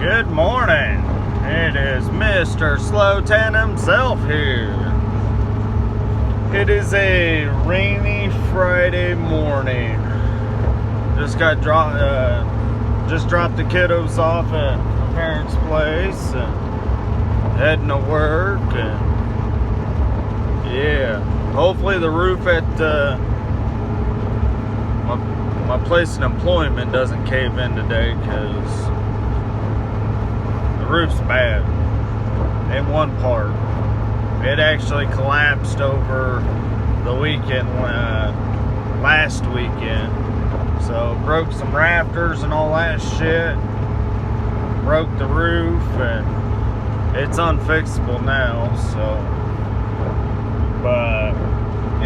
Good morning. It is Mr. Slow 10 himself here. It is a rainy Friday morning. Just dropped the kiddos off at my parents' place and heading to work. And yeah, hopefully the roof at my place of employment doesn't cave in today, because the roof's bad in one part. It actually collapsed over the weekend, last weekend. So broke some rafters and all that shit. Broke the roof, and it's unfixable now. So, but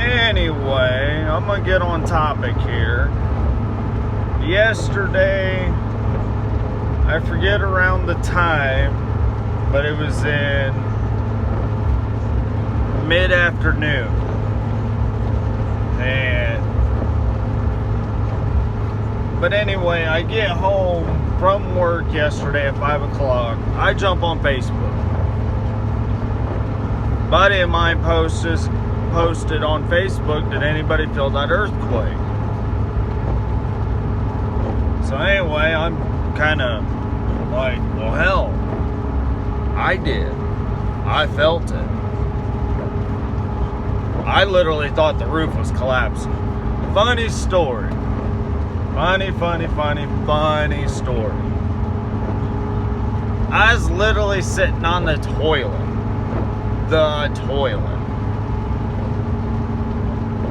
anyway, I'm gonna get on topic here. Yesterday, I forget around the time, but it was in mid-afternoon, but anyway, I get home from work yesterday at 5 o'clock. I jump on Facebook. A buddy of mine posted on Facebook, did anybody feel that earthquake? So anyway, I'm kind of like, well, hell, I did. I felt it. I literally thought the roof was collapsing. Funny story. Funny story. I was literally sitting on the toilet.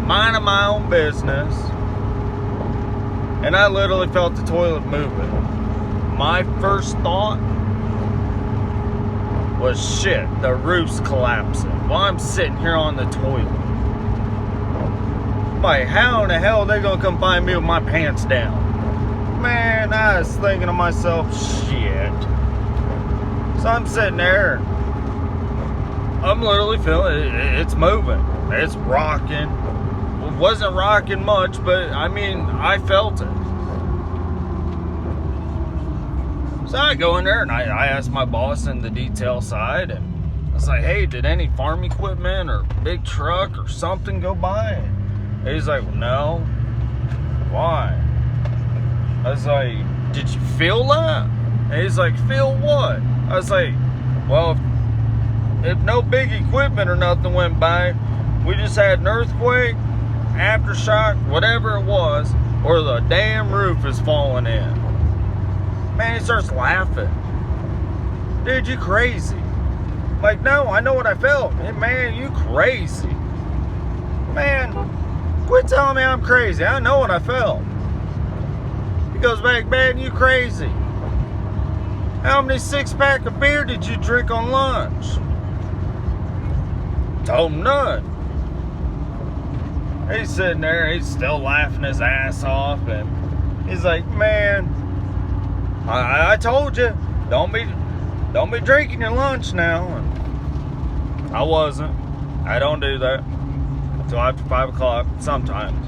Minding my own business. And I literally felt the toilet moving. My first thought was, shit, the roof's collapsing while I'm sitting here on the toilet. Like, how in the hell are they gonna come find me with my pants down? Man, I was thinking to myself, shit. So I'm sitting there, I'm literally feeling it, it's moving, it's rocking. It wasn't rocking much, but I mean, I felt it. So I go in there and I asked my boss in the detail side, and I was like, hey, did any farm equipment or big truck or something go by? And he's like, no. Why? I was like, did you feel that? And he's like, feel what? I was like, well, if no big equipment or nothing went by, we just had an earthquake, aftershock, whatever it was, or the damn roof is falling in. Man, he starts laughing. Dude, you crazy. Like, no, I know what I felt. Hey, man, you crazy. Man, quit telling me I'm crazy. I know what I felt. He goes back, man, you crazy. How many 6-pack of beer did you drink on lunch? Told him none. He's sitting there, he's still laughing his ass off, and he's like, man, I told you, don't be drinking your lunch now. And I wasn't. I don't do that until after 5 o'clock sometimes.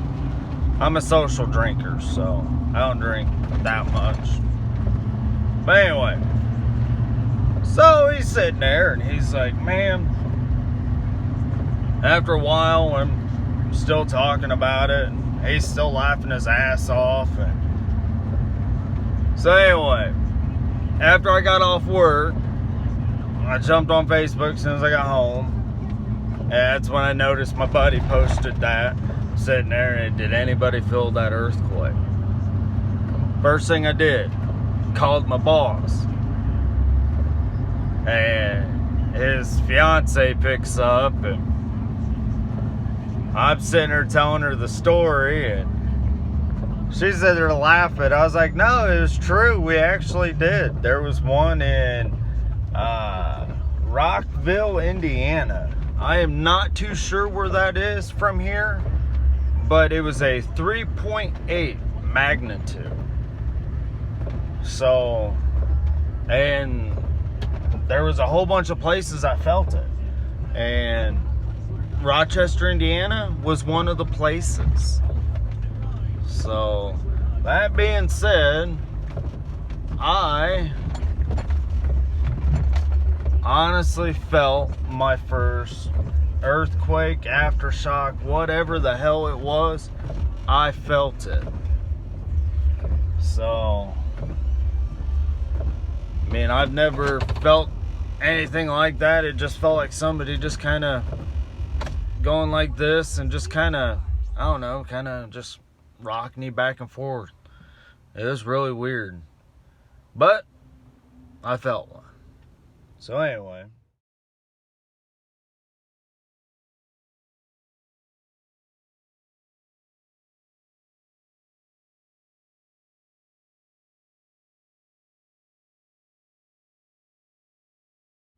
I'm a social drinker, so I don't drink that much. But anyway, so he's sitting there and he's like, man, after a while, I'm still talking about it, and he's still laughing his ass off. And so anyway, after I got off work, I jumped on Facebook as soon as I got home. And that's when I noticed my buddy posted that, sitting there, and did anybody feel that earthquake? First thing I did, called my boss. And his fiance picks up, and I'm sitting there telling her the story, and she's sitting there laughing. I was like, no, it was true. We actually did. There was one in Rockville, Indiana. I am not too sure where that is from here, but it was a 3.8 magnitude. So, and there was a whole bunch of places I felt it. And Rochester, Indiana was one of the places. So, that being said, I honestly felt my first earthquake, aftershock, whatever the hell it was. I felt it. So, I mean, I've never felt anything like that. It just felt like somebody just kind of going like this and just kind of, I don't know, kind of just rocking me back and forth. It was really weird. But I felt one. So anyway.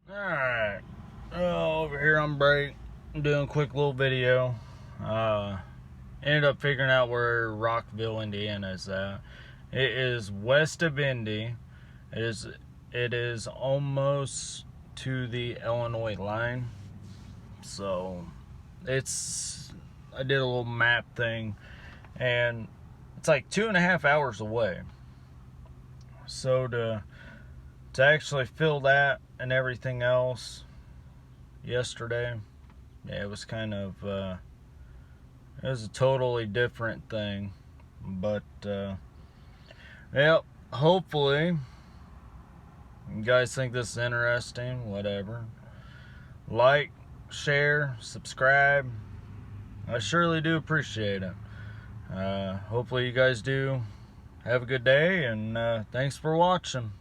Alright. Over here on break. I'm doing a quick little video. Ended up figuring out where Rockville, Indiana is at. It is west of Indy. It is almost to the Illinois line. So I did a little map thing, and it's like 2.5 hours away. So to actually fill that and everything else yesterday, yeah, it was kind of it was a totally different thing. But yep, hopefully you guys think this is interesting. Whatever, like, share, subscribe. I surely do appreciate it. Hopefully you guys do have a good day, and thanks for watching.